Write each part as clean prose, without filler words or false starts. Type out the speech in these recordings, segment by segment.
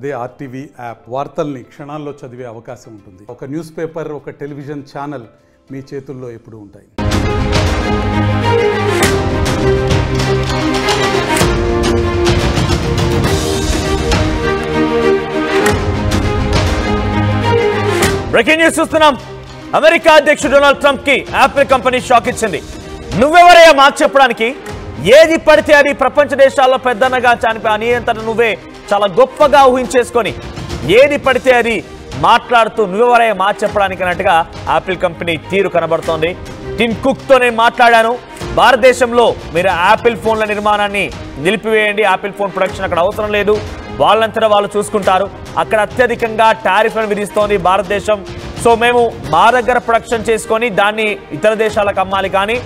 అదే RTV app వార్తల్ని క్షణాల్లో చదివే అవకాశం ఉంటుంది. ఒక న్యూస్ పేపర్, ఒక టెలివిజన్ ఛానల్ మీ చేతుల్లో ఎప్పుడూ ఉంటాయి. బ్రేకింగ్ న్యూస్ చూస్తున్నాం. అమెరికా అధ్యక్షుడు డొనాల్డ్ ట్రంప్ కి యాపిల్ కంపెనీ షాక్ ఇచ్చింది. నువ్వెవరయ్యా మాకు చెప్పడానికి, ఏది పడితే అది ప్రపంచ దేశాల్లో పెద్దన్నగా అని అంతట నువ్వే చాలా గొప్పగా ఊహించేసుకొని ఏది పడితే అది మాట్లాడుతూ నువ్వెవరయ్యా మాకు చెప్పడానికి అన్నట్టుగా యాపిల్ కంపెనీ తీరు కనబడుతోంది. టిమ్ కుక్ తో నేను మాట్లాడాను, భారతదేశంలో మీరు యాపిల్ ఫోన్ల నిర్మాణాన్ని నిలిపివేయండి, యాపిల్ ఫోన్ ప్రొడక్షన్ అక్కడ అవసరం లేదు, వాళ్ళంతటా వాళ్ళు చూసుకుంటారు, అక్కడ అత్యధికంగా టారిఫ్లను విధిస్తోంది భారతదేశం, సో మేము మా దగ్గర ప్రొడక్షన్ చేసుకొని దాన్ని ఇతర దేశాలకు అమ్మాలి, కానీ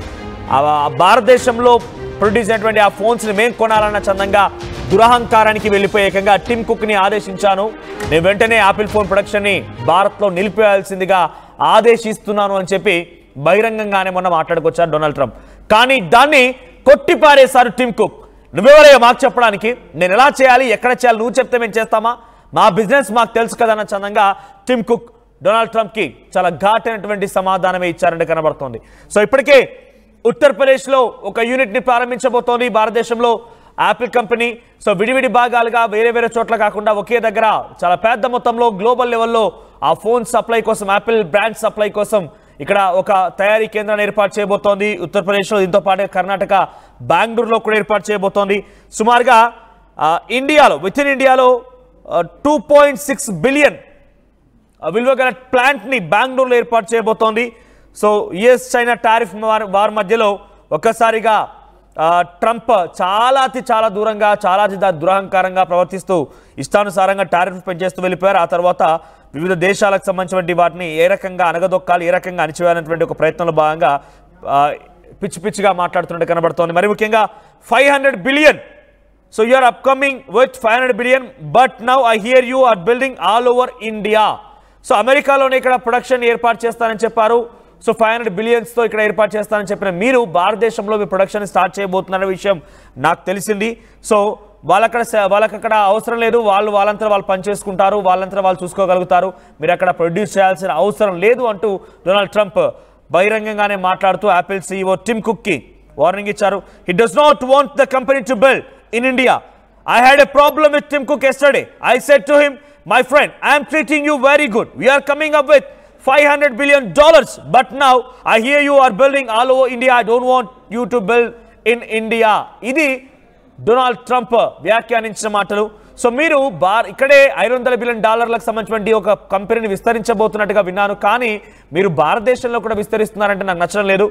భారతదేశంలో ప్రొడ్యూస్ అయినటువంటి ఆ ఫోన్స్ని మేము కొనాలన్న చందంగా దురహంకారానికి వెళ్ళిపోయేకంగా టిమ్ కుక్ని ఆదేశించాను, నేను వెంటనే యాపిల్ ఫోన్ ప్రొడక్షన్ని భారత్లో నిలిపేయాల్సిందిగా ఆదేశిస్తున్నాను అని చెప్పి బహిరంగంగానే మొన్న మాట్లాడుకొచ్చారు డొనాల్డ్ ట్రంప్. కానీ దాన్ని కొట్టిపారేశారు టిమ్ కుక్. నువ్వెవరయ్యా మాకు చెప్పడానికి, నేను ఎలా చేయాలి, ఎక్కడ చేయాలి, నువ్వు చెప్తే మేము చేస్తామా, మా బిజినెస్ మాకు తెలుసు కదా అన్న చందంగా టిమ్ కుక్ డొనాల్డ్ ట్రంప్కి చాలా ఘాటైనటువంటి సమాధానమే ఇచ్చారంటే కనబడుతోంది. సో ఇప్పటికే ఉత్తరప్రదేశ్లో ఒక యూనిట్ని ప్రారంభించబోతోంది భారతదేశంలో యాపిల్ కంపెనీ. సో విడివిడి భాగాలుగా వేరే వేరే చోట్ల కాకుండా ఒకే దగ్గర చాలా పెద్ద మొత్తంలో గ్లోబల్ లెవెల్లో ఆ ఫోన్ సప్లై కోసం, యాపిల్ బ్రాండ్ సప్లై కోసం ఇక్కడ ఒక తయారీ కేంద్రాన్ని ఏర్పాటు చేయబోతోంది ఉత్తరప్రదేశ్లో. దీంతో పాటు కర్ణాటక బెంగళూరులో కూడా ఏర్పాటు చేయబోతోంది. సుమారుగా విత్ ఇన్ ఇండియాలో 2.6 బిలియన్ విలువ గల ప్లాంట్ని బెంగళూరులో ఏర్పాటు చేయబోతోంది. సో యుఎస్ చైనా టారిఫ్ వారి మధ్యలో ఒక్కసారిగా ట్రంప్ చాలా దూరంగా, చాలా దురహంకారంగా ప్రవర్తిస్తూ ఇష్టానుసారంగా టారిఫ్ పెంచేస్తూ వెళ్ళిపోయారు. ఆ తర్వాత వివిధ దేశాలకు సంబంధించినటువంటి వాటిని ఏ రకంగా అనగదొక్కాలి, ఏ రకంగా అణిచివేయాలనేటువంటి ఒక ప్రయత్నంలో భాగంగా పిచ్చిగా మాట్లాడుతున్నట్టు కనబడుతోంది. మరి ముఖ్యంగా 500 billion. So you are upcoming with 500 billion, but now I hear you are building all over India. So అమెరికాలోనే ఇక్కడ ప్రొడక్షన్ ఏర్పాటు చేస్తానని చెప్పారు. సో 500 బిలియన్స్తో ఇక్కడ ఏర్పాటు చేస్తానని చెప్పిన మీరు భారతదేశంలో మీ ప్రొడక్షన్ స్టార్ట్ చేయబోతున్నారనే విషయం నాకు తెలిసింది. సో వాళ్ళకక్కడ అవసరం లేదు, వాళ్ళంతా వాళ్ళు పనిచేసుకుంటారు, వాళ్ళంతా వాళ్ళు చూసుకోగలుగుతారు, మీరు అక్కడ ప్రొడ్యూస్ చేయాల్సిన అవసరం లేదు అంటూ డొనాల్డ్ ట్రంప్ బహిరంగంగానే మాట్లాడుతూ యాపిల్ CEO టిమ్ కుక్కి వార్నింగ్ ఇచ్చారు. హి does not want the company to build in India. I had a problem with Tim Cook yesterday. I said to him, my friend, I am treating you very good. We are coming up with $500 billion. But now I hear you are building all over India. I don't want you to build in India. ఇది Donald Trump వ్యాఖ్యానించిన మాటలు. So మీరు ఇక్కడే $500 billion సంబంధించిన ఒక కంపెనీని విస్తరించబోతున్నట్టుగా విన్నాను, కానీ మీరు భారతదేశంలో కూడా విస్తరిస్తున్నారంటే నాకు నచ్చడం లేదు,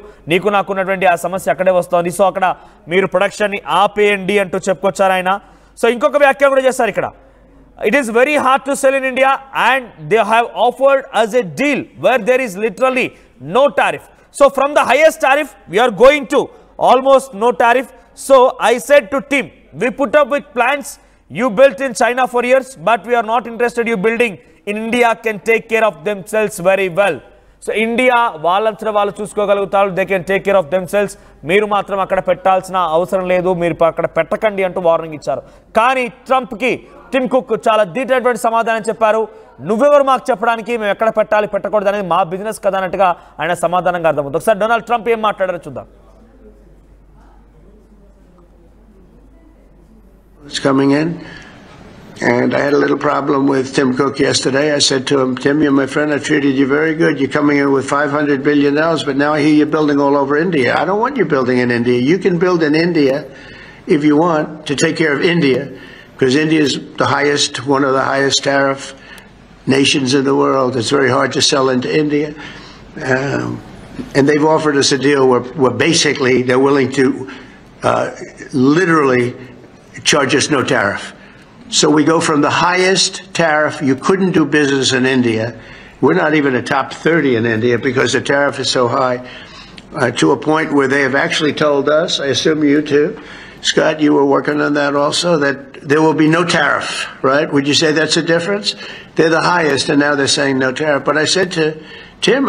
నాకున్నటువంటి ఆ సమస్య అక్కడే వస్తోంది, సో అక్కడ మీరు ప్రొడక్షన్ని ఆపేయండి అంటూ చెప్పుకొచ్చారు ఆయన. సో ఇంకొక వ్యాఖ్య కూడా చేస్తారు ఇక్కడ. It is very hard to sell in India and they have offered us a deal where there is literally no tariff. So from the highest tariff we are going to almost no tariff. So I said to Tim, we put up with plants you built in China for years, but we are not interested you building in India can take care of themselves very well. So India వాళ్ళంతా వాళ్ళు చూసుకోగలుగుతారు, they can take care of themselves, మీరు మాత్రం అక్కడ పెట్టాల్సిన అవసరం లేదు, మీరు అక్కడ పెట్టకండి అంటూ వార్నింగ్ ఇచ్చారు. కానీ ట్రంప్కి టిమ్ కుక్ చాలా దీటైనటువంటి సమాధానం చెప్పారు. నువ్వెవరు మాకు చెప్పడానికి, మేము ఎక్కడ పెట్టాలి పెట్టకూడదు అనేది మా బిజినెస్ కదా అన్నట్టుగా ఆయన సమాధానంగా అర్థమవుతుంది. ఒకసారి డొనాల్డ్ ట్రంప్ ఏం మాట్లాడారో చూద్దాం. It's coming in. And I had a little problem with Tim Cook yesterday. I said to him, Tim, you're my friend. I treated you very good. You're coming in with $500 billion, but now I hear you're building all over India. I don't want you building in India. You can build in India if you want to take care of India, because India is one of the highest tariff nations in the world. It's very hard to sell into India. And they've offered us a deal where basically they're willing to literally charge us no tariff. So we go from the highest tariff, you couldn't do business in India. We're not even a top 30 in India because the tariff is so high, to a point where they have actually told us, I assume you too, Scott, you were working on that also, that there will be no tariff, right? Would you say that's a difference? They're the highest and now they're saying no tariff. But I said to Tim,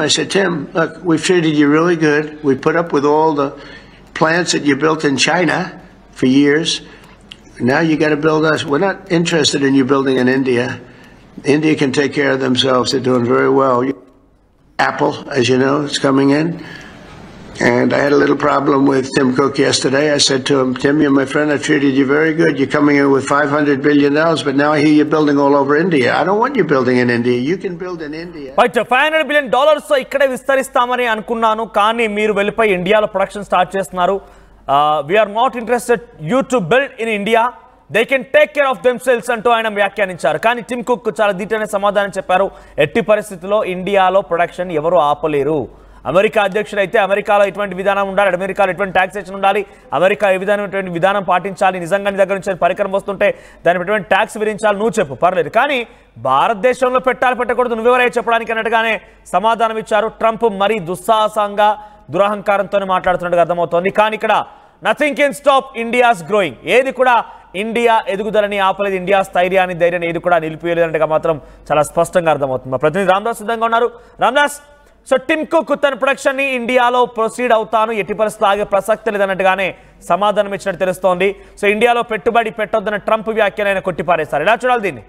look, we've treated you really good. We put up with all the plants that you built in China for years. Now you got to build us. We're not interested in you building in India. India can take care of themselves. They're doing very well. Apple, as you know, is coming in. And I had a little problem with Tim Cook yesterday. I said to him, Tim, you're my friend. I treated you very good. You're coming in with $500 billion, but now I hear you're building all over India. I don't want you building in India. You can build in India. But $500 billion ఇక్కడే విస్తరిస్తామని అనుకున్నాను, కానీ మీరు వెళ్ళిపోయి ఇండియాలో production start చేస్తున్నారు. We're not interested you to build in India, they can take care of themselves అంటూ ఆయన వ్యాఖ్యానించారు. కానీ టిమ్ కుక్ చాలా దీటైన సమాధానం చెప్పారు. ఎట్టి పరిస్థితుల్లో ఇండియాలో ప్రొడక్షన్ ఎవరు ఆపలేరు. అమెరికా అధ్యక్షుడు అయితే అమెరికాలో ఎటువంటి విధానం ఉండాలి, అమెరికాలో ఎటువంటి ట్యాక్సేషన్ ఉండాలి, అమెరికా ఏ విధమైనటువంటి విధానం పాటించాలి, నిజంగా నీ దగ్గర నుంచి పరికరం వస్తుంటే దాని ఎటువంటి ట్యాక్స్ విధించాలి, నువ్వు చెప్పు పర్లేదు, కానీ భారతదేశంలో పెట్టకూడదు నువ్వెవరైనా చెప్పడానికి అన్నట్టుగానే సమాధానం ఇచ్చారు. ట్రంప్ మరీ దుస్సాహసంగా దురహంకారంతో మాట్లాడుతున్నట్టుగా అర్థమవుతోంది. కానీ ఇక్కడ nothing can stop India's growing, ఏది కూడా ఇండియా ఎదుగుదలని ఆపలేదు, ఇండియా స్థైర్యాన్ని ధైర్యాన్ని ఏది కూడా నిలిపివేయలేదంటగా మాత్రం చాలా స్పష్టంగా అర్థమవుతుంది. మా ప్రతినిధి రామ్దాస్ సిద్ధంగా ఉన్నారు. రామ్దాస్, సో టిమ్ కుక్ తన ప్రొడక్షన్ ని ఇండియాలో ప్రొసీడ్ అవుతాను, ఎట్టి పరిస్థితులు ఆగే ప్రసక్తి లేదన్నట్టుగానే సమాధానం ఇచ్చినట్టు తెలుస్తోంది. సో ఇండియాలో పెట్టుబడి పెట్టొద్దన్న ట్రంప్ వ్యాఖ్యలైన కొట్టిపారేస్తారు. ఎలా చూడాలి దీన్ని?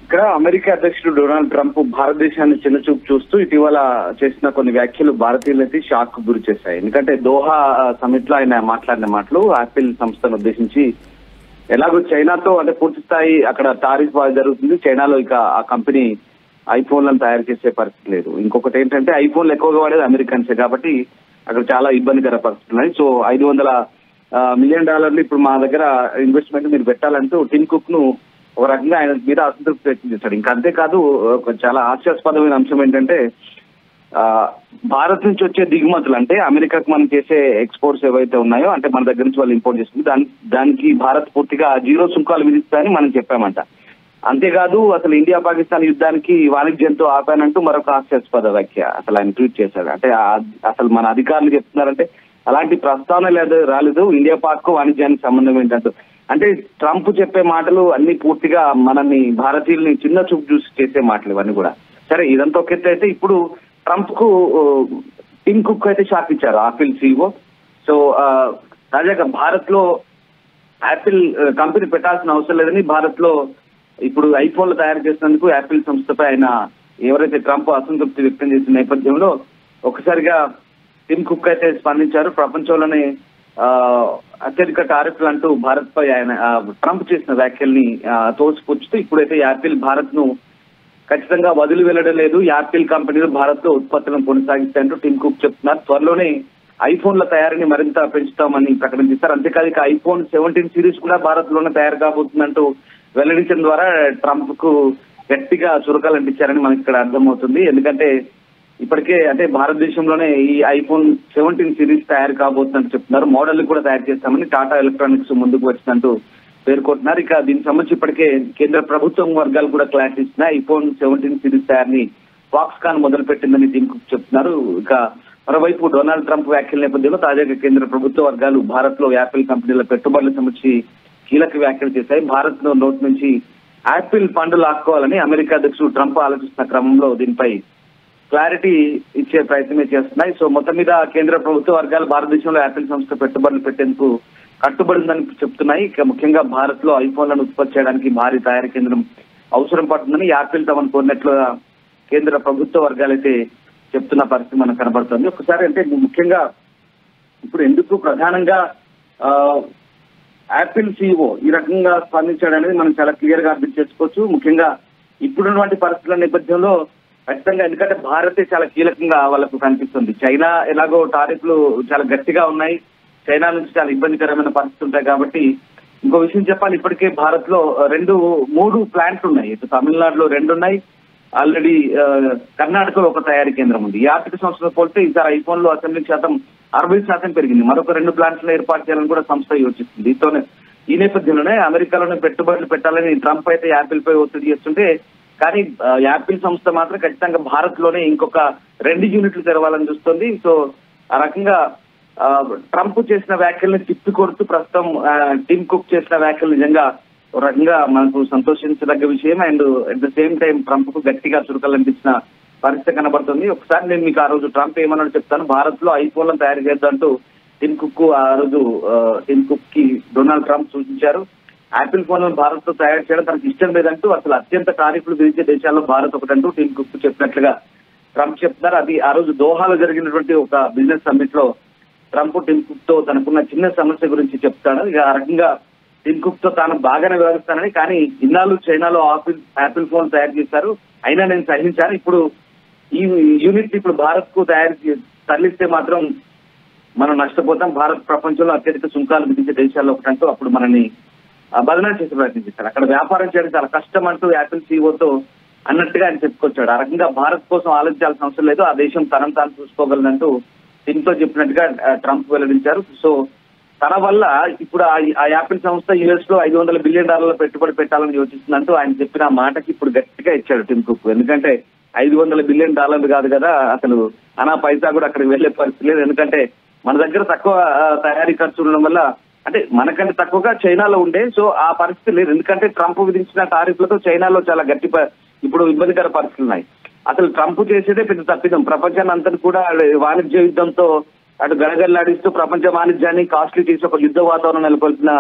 ఇక్కడ అమెరికా అధ్యక్షుడు డొనాల్డ్ ట్రంప్ భారతదేశాన్ని చిన్నచూపు చూస్తూ ఇటీవల చేసిన కొన్ని వ్యాఖ్యలు భారతీయులైతే షాక్ గురి చేశాయి. ఎందుకంటే దోహా సమిట్ లో ఆయన మాట్లాడిన మాటలు యాపిల్ సంస్థను ఉద్దేశించి, ఎలాగో చైనాతో అంటే పూర్తి స్థాయి అక్కడ టారిఫ్ జరుగుతుంది, చైనాలో ఇక ఆ కంపెనీ ఐఫోన్లను తయారు చేసే పరిస్థితి లేదు. ఇంకొకటి ఏంటంటే ఐఫోన్లు ఎక్కువగా వాడేది అమెరికన్సే కాబట్టి అక్కడ చాలా ఇబ్బందికర పరిస్థితులు ఉన్నాయి. సో $500 మిలియన్ ఇప్పుడు మా దగ్గర ఇన్వెస్ట్మెంట్ మీరు పెట్టాలంటూ టిమ్ కుక్ ను ఒక రకంగా ఆయన మీద అసంతృప్తి వ్యక్తం చేశాడు. ఇంకా అంతేకాదు, చాలా హాస్యాస్పదమైన అంశం ఏంటంటే భారత్ నుంచి వచ్చే దిగుమతులు అంటే అమెరికాకు మనం చేసే ఎక్స్పోర్ట్స్ ఏవైతే ఉన్నాయో, అంటే మన దగ్గర నుంచి వాళ్ళు ఇంపోర్ట్ చేస్తుంది, దానికి భారత్ పూర్తిగా 0 సుంకాలు విధిస్తాయని మనం చెప్పామంట. అంతేకాదు, అసలు ఇండియా పాకిస్తాన్ యుద్ధానికి వాణిజ్యంతో ఆపానంటూ మరొక హాస్యాస్పద వ్యాఖ్య అసలు ఆయన ట్వీట్ చేశాడు. అంటే అసలు మన అధికారులు చెప్తున్నారంటే అలాంటి ప్రస్తావన రాలేదు, ఇండియా పాక్ వాణిజ్యానికి సంబంధం ఏంటంటూ. అంటే ట్రంప్ చెప్పే మాటలు అన్ని పూర్తిగా మనల్ని భారతీయుల్ని చిన్న చూపు చూసి చేసే మాటలు ఇవన్నీ కూడా. సరే, ఇదంతా ఒక ఎత్తు అయితే ఇప్పుడు ట్రంప్ కు టిమ్ కుక్ అయితే షాక్ ఇచ్చారు, ఆపిల్ CEO. సో తాజాగా భారత్ లో యాపిల్ కంపెనీ పెట్టాల్సిన అవసరం లేదని, భారత్ లో ఇప్పుడు ఐఫోన్లు తయారు చేసినందుకు యాపిల్ సంస్థపై ఆయన ఎవరైతే ట్రంప్ అసంతృప్తి వ్యక్తం చేసిన నేపథ్యంలో ఒకసారిగా టిమ్ కుక్ అయితే స్పందించారు. ప్రపంచంలోనే అత్యధిక టారిఫ్లు అంటూ భారత్ పై ఆయన ట్రంప్ చేసిన వ్యాఖ్యల్ని తోసిపుచ్చుతూ ఇప్పుడైతే యాపిల్ భారత్ ను ఖచ్చితంగా వదిలి వెళ్ళడం లేదు, యాపిల్ కంపెనీలు భారత్ లో ఉత్పత్తులను కొనసాగిస్తాయంటూ టిమ్ కుక్ చెప్తున్నారు. త్వరలోనే ఐఫోన్ల తయారీని మరింత పెంచుతామని ప్రకటించారు. అంతేకాదు ఇక iPhone 17 సిరీస్ కూడా భారత్ లోనే తయారు కాబోతుందంటూ వెల్లడించడం ద్వారా ట్రంప్ కు గట్టిగా చురకాలు అంటించారని మనకి ఇక్కడ అర్థమవుతుంది. ఎందుకంటే ఇప్పటికే అంటే భారతదేశంలోనే ఈ iPhone 17 సిరీస్ తయారు కాబోతుందని చెప్తున్నారు. మోడల్ కూడా తయారు చేస్తామని టాటా ఎలక్ట్రానిక్స్ ముందుకు వచ్చినట్టు పేర్కొంటున్నారు. ఇక దీనికి సంబంధించి ఇప్పటికే కేంద్ర ప్రభుత్వం వర్గాలు కూడా క్లారిటీ ఇస్తున్నాయి. iPhone 17 సిరీస్ తయారీని ఫాక్స్కాన్ మొదలు పెట్టిందని దీనికి చెప్తున్నారు. ఇక మరోవైపు డొనాల్డ్ ట్రంప్ వ్యాఖ్యల నేపథ్యంలో తాజాగా కేంద్ర ప్రభుత్వ వర్గాలు భారత్ లో యాపిల్ కంపెనీల పెట్టుబడులకు సంబంధించి కీలక వ్యాఖ్యలు చేశాయి. భారత్ లో నోట్ నుంచి యాపిల్ ఫండ్ లాక్కోవాలని అమెరికా అధ్యక్షుడు ట్రంప్ ఆలోచిస్తున్న క్రమంలో దీనిపై క్లారిటీ ఇచ్చే ప్రయత్నమే చేస్తున్నాయి. సో మొత్తం మీద కేంద్ర ప్రభుత్వ వర్గాలు భారతదేశంలో యాపిల్ సంస్థ పెట్టుబడులు పెట్టేందుకు కట్టుబడిందని చెప్తున్నాయి. ఇక ముఖ్యంగా భారత్ లో ఐఫోన్లను ఉత్పత్తి చేయడానికి భారీ తయారీ కేంద్రం అవసరం పడుతుందని యాపిల్ తమను కోరినట్లుగా కేంద్ర ప్రభుత్వ వర్గాలైతే చెప్తున్న పరిస్థితి మనకు కనబడుతుంది. ఒకసారి అంటే ముఖ్యంగా ఇప్పుడు ఎందుకు ప్రధానంగా యాపిల్ CEO ఈ రకంగా స్పందించాడనేది మనం చాలా క్లియర్ గా అర్థం చేసుకోవచ్చు. ముఖ్యంగా ఇప్పుడున్నటువంటి పరిస్థితుల నేపథ్యంలో ఖచ్చితంగా, ఎందుకంటే భారతే చాలా కీలకంగా వాళ్ళకు కనిపిస్తుంది. చైనా ఎలాగో టారిఫ్లు చాలా గట్టిగా ఉన్నాయి, చైనా నుంచి చాలా ఇబ్బందికరమైన పరిస్థితులు ఉంటాయి కాబట్టి. ఇంకో విషయం చెప్పాలి, ఇప్పటికే భారత్ లో 3 ప్లాంట్లు ఉన్నాయి. ఇటు తమిళనాడులో 2 ఉన్నాయి, ఆల్రెడీ కర్ణాటకలో ఒక తయారీ కేంద్రం ఉంది. ఈ ఆర్థిక సంవత్సరం పోలితే ఈసారి ఐఫోన్ లో అసెంబ్లీ శాతం 60% పెరిగింది. మరొక 2 ప్లాంట్లు ఏర్పాటు చేయాలని కూడా సంస్థ యోచిస్తుంది. దీంతోనే ఈ నేపథ్యంలోనే అమెరికాలోనే పెట్టుబడులు పెట్టాలని ట్రంప్ అయితే యాపిల్ పై ఒత్తిడి చేస్తుంటే, కానీ యాపిల్ సంస్థ మాత్రం ఖచ్చితంగా భారత్ లోనే ఇంకొక 2 యూనిట్లు తెరవాలని చూస్తుంది. సో ఆ రకంగా ట్రంప్ చేసిన వ్యాఖ్యల్ని తిప్పికొడుతూ ప్రస్తుతం టిమ్ కుక్ చేసిన వ్యాఖ్యలు నిజంగా ఒక రకంగా మనకు సంతోషించదగ్గ విషయం. And at the same time Trump కు గట్టిగా చురుకలు అనిపించిన పరిస్థితి కనబడుతుంది. ఒకసారి నేను మీకు ఆ రోజు ట్రంప్ ఏమన్నాడు చెప్తాను. భారత్ లో ఐఫోన్లను తయారు చేద్దంటూ టిమ్ కుక్ ఆ రోజు టిమ్ కుక్ కి డొనాల్డ్ ట్రంప్ సూచించారు. యాపిల్ ఫోన్ భారత్ తో తయారు చేయడం తనకు ఇష్టం లేదంటూ, అసలు అత్యంత టారిఫ్లు విధించే దేశాల్లో భారత్ ఒకటంటూ టిమ్ కుక్ చెప్పినట్లుగా ట్రంప్ చెప్తున్నారు. అది ఆ రోజు దోహాలో జరిగినటువంటి ఒక బిజినెస్ సమ్మిట్ లో ట్రంప్ టిమ్ కుక్ తో తనకున్న చిన్న సమస్య గురించి చెప్తాడు. ఇక ఆ రకంగా టిమ్ కుక్ తో తాను బాగానే వ్యవహరిస్తానని, కానీ ఇన్నాళ్ళు చైనాలో యాపిల్ ఫోన్ తయారు చేశారు, అయినా నేను సహించాను. ఇప్పుడు ఈ యూనిట్ ఇప్పుడు భారత్ కు తరలిస్తే మాత్రం మనం నష్టపోతాం. భారత్ ప్రపంచంలో అత్యధిక సుంకాలు విధించే దేశాల్లో ఒకటంటూ అప్పుడు మనల్ని బదనాలు చేసే ప్రయత్నం చేశారు. అక్కడ వ్యాపారం చేయడం చాలా కష్టం అంటూ యాపిల్ సీఈఓతో అన్నట్టుగా ఆయన చెప్పుకొచ్చాడు. ఆ రకంగా భారత్ కోసం ఆలోచించాల్సిన అవసరం లేదు, ఆ దేశం తనను తాను చూసుకోగలదంటూ టిమ్తో చెప్పినట్టుగా ట్రంప్ వెల్లడించారు. సో తన వల్ల ఇప్పుడు ఆ యాపిల్ సంస్థ యుఎస్ లో $500 బిలియన్ పెట్టుబడి పెట్టాలని యోచిస్తుందంటూ ఆయన చెప్పిన మాటకి ఇప్పుడు గట్టిగా ఇచ్చాడు టిమ్ కుక్. ఎందుకంటే $500 బిలియన్ కాదు కదా, అసలు అనా పైసా కూడా అక్కడికి వెళ్లే పరిస్థితి లేదు. ఎందుకంటే మన దగ్గర తక్కువ తయారీ ఖర్చు ఉండడం వల్ల, అంటే మనకంటే తక్కువగా చైనాలో ఉండే, సో ఆ పరిస్థితి లేదు. ఎందుకంటే ట్రంప్ విధించిన టారిఫ్లతో చైనాలో చాలా ఇప్పుడు ఇబ్బందికర పరిస్థితులు ఉన్నాయి. అసలు ట్రంప్ చేసేదే పెద్ద తప్పిదం. ప్రపంచాన్ని అంతా కూడా వాణిజ్య యుద్ధంతో అటు గడగడలాడిస్తూ ప్రపంచ వాణిజ్యాన్ని కాస్ట్లీ చేసి ఒక యుద్ధ వాతావరణం నెలకొల్పిన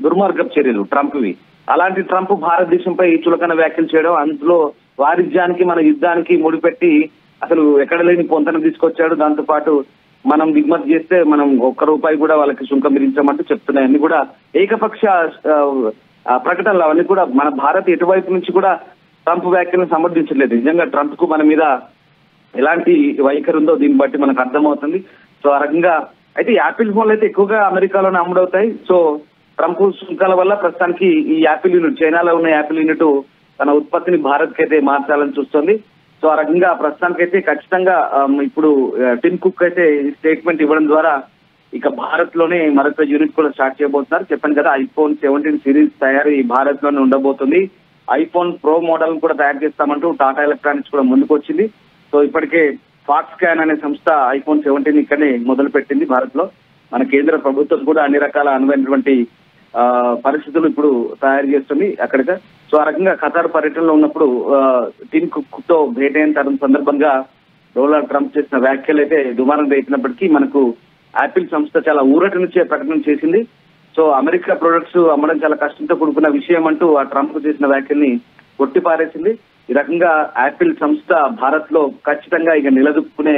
దుర్మార్గపు చర్యలు ట్రంప్వి. అలాంటి ట్రంప్ భారతదేశంపై చులకన వ్యాఖ్యలు చేయడం, అందులో వాణిజ్యానికి మన యుద్ధానికి ముడిపెట్టి అసలు ఎక్కడ లేని పొంతన తీసుకొచ్చాడు. దాంతో పాటు మనం దిగుమతి చేస్తే మనం ₹1 కూడా వాళ్ళకి సుంకం విధించామంటూ చెప్తున్నాయి. అన్ని కూడా ఏకపక్ష ప్రకటనలు, అవన్నీ కూడా మన భారత్ ఎటువైపు నుంచి కూడా ట్రంప్ వ్యాఖ్యలను సమర్థించలేదు. నిజంగా ట్రంప్ కు మన మీద ఎలాంటి వైఖరి ఉందో దీన్ని బట్టి మనకు అర్థమవుతుంది. సో ఆ రకంగా అయితే యాపిల్ ఫోన్లు అయితే ఎక్కువగా అమెరికాలోనే అమ్ముడవుతాయి. సో ట్రంప్ సుంకాల వల్ల ప్రస్తుతానికి ఈ యాపిల్ యూనిట్, చైనాలో ఉన్న యాపిల్ యూనిట్ తన ఉత్పత్తిని భారత్ కి అయితే మార్చాలని చూస్తుంది. సో ఆ రకంగా ప్రస్తుతానికైతే ఖచ్చితంగా ఇప్పుడు టిమ్ కుక్ అయితే స్టేట్మెంట్ ఇవ్వడం ద్వారా ఇక భారత్ లోనే మరొక యూనిట్ కూడా స్టార్ట్ చేయబోతున్నారు. చెప్పాను కదా, ఐఫోన్ 17 సిరీస్ తయారీ భారత్ లోనే ఉండబోతుంది. ఐఫోన్ ప్రో మోడల్ కూడా తయారు చేస్తామంటూ టాటా ఎలక్ట్రానిక్స్ కూడా ముందుకు వచ్చింది. సో ఇప్పటికే ఫాక్స్కాన్ అనే సంస్థ ఐఫోన్ 17 ఇక్కడనే మొదలు పెట్టింది భారత్ లో. మన కేంద్ర ప్రభుత్వం కూడా అన్ని రకాల అనువైనటువంటి పరిస్థితులు ఇప్పుడు తయారు చేస్తుంది అక్కడికి. సో ఆ రకంగా ఖతార్ పర్యటనలో ఉన్నప్పుడు టిమ్ కుక్ తో భేటీ అయిన సందర్భంగా డొనాల్డ్ ట్రంప్ చేసిన వ్యాఖ్యలు అయితే దుమారం రేపినప్పటికీ మనకు యాపిల్ సంస్థ చాలా ఊరటనిచ్చే ప్రకటన చేసింది. సో అమెరికా ప్రొడక్ట్స్ అమ్మడం చాలా కష్టంతో కూడుకున్న విషయం అంటూ ఆ ట్రంప్ చేసిన వ్యాఖ్యల్ని కొట్టిపారేసింది. ఈ రకంగా యాపిల్ సంస్థ భారత్ లో ఖచ్చితంగా ఇక నిలదొక్కునే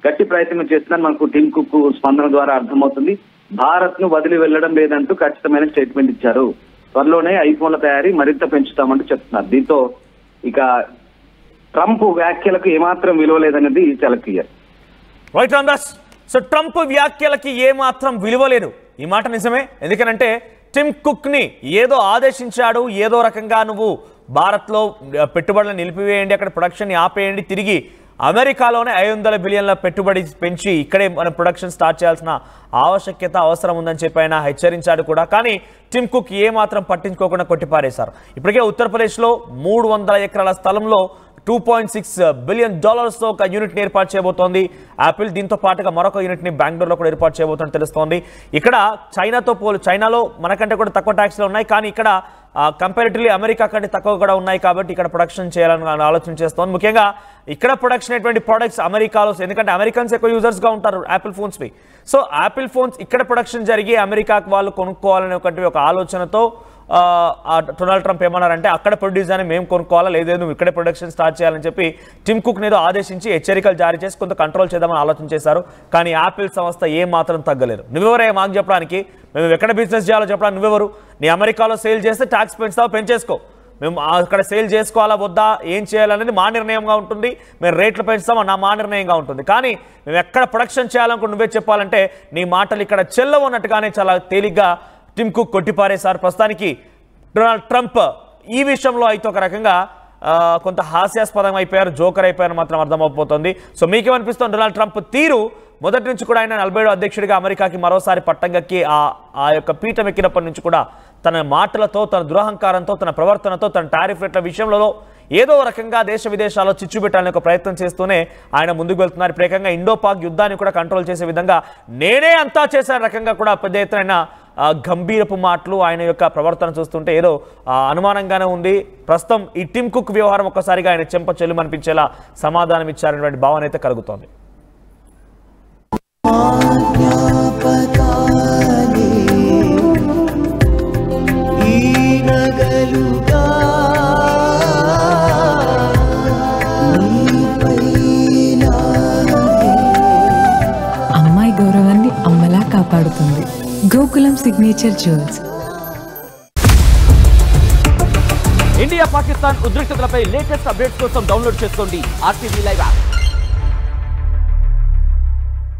గట్టి ప్రయత్నం చేస్తుందని మనకు టిమ్ కుక్ స్పందన ద్వారా అర్థమవుతుంది. భారత్ ను వదిలి వెళ్లడం లేదంటూ ఖచ్చితమైన స్టేట్మెంట్ ఇచ్చారు. త్వరలోనే ఐఫోన్ల తయారీ మరింత పెంచుతామంటూ చెప్తున్నారు. దీంతో ఇక ట్రంప్ వ్యాఖ్యలకు ఏమాత్రం విలువ లేదనేది చాలా clear. Right Ramdas, so Trump వ్యాఖ్యలకి ఏమాత్రం విలువ లేదు, ఈ మాట నిజమే. ఎందుకనంటే టిమ్ కుక్ ని ఏదో ఆదేశించాడు, ఏదో రకంగా నువ్వు భారత్లో పెట్టుబడులను నిలిపివేయండి, అక్కడ ప్రొడక్షన్ ని ఆపేయండి, తిరిగి అమెరికాలోనే $500 బిలియన్ల పెట్టుబడి పెంచి ఇక్కడే మనం ప్రొడక్షన్ స్టార్ట్ చేయాల్సిన ఆవశ్యకత అవసరం ఉందని చెప్పి ఆయన హెచ్చరించాడు కూడా. కానీ టిమ్ కుక్ ఏమాత్రం పట్టించుకోకుండా కొట్టిపారేశారు. ఇప్పటికే ఉత్తరప్రదేశ్లో 300 ఎకరాల స్థలంలో $2.6 బిలియన్ తో ఒక యూనిట్ని ఏర్పాటు చేయబోతోంది యాపిల్. దీంతో పాటుగా మరొక యూనిట్ని బెంగళూరులో కూడా ఏర్పాటు చేయబోతుందని తెలుస్తోంది. ఇక్కడ చైనాలో మనకంటే కూడా తక్కువ ట్యాక్స్లు ఉన్నాయి, కానీ ఇక్కడ కంపారిటివ్లీ అమెరికా కంటే తక్కువ కూడా ఉన్నాయి. కాబట్టి ఇక్కడ ప్రొడక్షన్ చేయాలని ఆలోచన చేస్తోంది. ముఖ్యంగా ఇక్కడ ప్రొడక్షన్ అయ్యేటువంటి ప్రొడక్ట్స్ అమెరికాలో, ఎందుకంటే అమెరికన్స్ ఎక్కువ యూజర్స్గా ఉంటారు యాపిల్ ఫోన్స్వి. సో యాపిల్ ఫోన్స్ ఇక్కడ ప్రొడక్షన్ జరిగి అమెరికాకు వాళ్ళు కొనుక్కోవాలనే ఒక ఆలోచనతో డొనాల్డ్ ట్రంప్ ఏమన్నారంటే అక్కడ ప్రొడ్యూస్ అని మేము కొనుక్కోవాలా, లేదే నువ్వు ఇక్కడే ప్రొడక్షన్ స్టార్ట్ చేయాలని చెప్పి టిమ్ కుక్ ఏదో ఆదేశించి హెచ్చరికలు జారీ చేసి కొంత కంట్రోల్ చేద్దామని ఆలోచన చేశారు. కానీ యాపిల్ సంస్థ ఏ మాత్రం తగ్గలేదు. నువ్వెవరే మాకు చెప్పడానికి, మేము ఎక్కడ బిజినెస్ చేయాలో చెప్పడానికి నువ్వెవరు? నీ అమెరికాలో సేల్ చేస్తే ట్యాక్స్ పెంచేసుకో, మేము అక్కడ సేల్ చేసుకోవాలా వద్దా ఏం చేయాలనేది మా నిర్ణయంగా ఉంటుంది, మేము రేట్లు పెంచుతాం మా నిర్ణయంగా ఉంటుంది. కానీ మేము ఎక్కడ ప్రొడక్షన్ చేయాలనుకుంటే నువ్వే చెప్పాలంటే నీ మాటలు ఇక్కడ చెల్లవన్నట్టుగానే చాలా తేలిగ్గా టిమ్ కుక్ కొట్టిపారేశారు. ప్రస్తుతానికి డొనాల్డ్ ట్రంప్ ఈ విషయంలో అయితే ఒక రకంగా కొంత హాస్యాస్పదం అయిపోయారు, జోకర్ అయిపోయారు మాత్రం అర్థమైపోతుంది. సో మీకేమనిపిస్తుంది డొనాల్డ్ ట్రంప్ తీరు? మొదటి నుంచి కూడా ఆయన 47వ అధ్యక్షుడిగా అమెరికాకి మరోసారి పట్టంగక్కి ఆ యొక్క పీఠం ఎక్కినప్పటి నుంచి కూడా తన మాటలతో, తన దురహంకారంతో, తన ప్రవర్తనతో, తన టారిఫ్ రేట్ల విషయంలో ఏదో రకంగా దేశ విదేశాల్లో చిచ్చు పెట్టాలని ఒక ప్రయత్నం చేస్తూనే ఆయన ముందుకు వెళ్తున్నారు. ప్రత్యేకంగా ఇండో-పాక్ యుద్ధాన్ని కూడా కంట్రోల్ చేసే విధంగా నేనే అంతా చేసే రకంగా కూడా పెద్ద ఎత్తున గంభీరపు మాటలు, ఆయన యొక్క ప్రవర్తన చూస్తుంటే ఏదో అనుమానంగానే ఉంది. ప్రస్తుతం ఈ టిమ్ కుక్ వ్యవహారం ఒక్కసారిగా ఆయన చెంప చెల్లుమనిపించేలా సమాధానం ఇచ్చారనేటువంటి భావన అయితే కలుగుతోంది. Gokulam Signature Jewels. India Pakistan ఉద్రిక్తతలపై లేటెస్ట్ అప్డేట్స్ కోసం డౌన్లోడ్ చేసుకోండి RTV లైవ్ యాప్.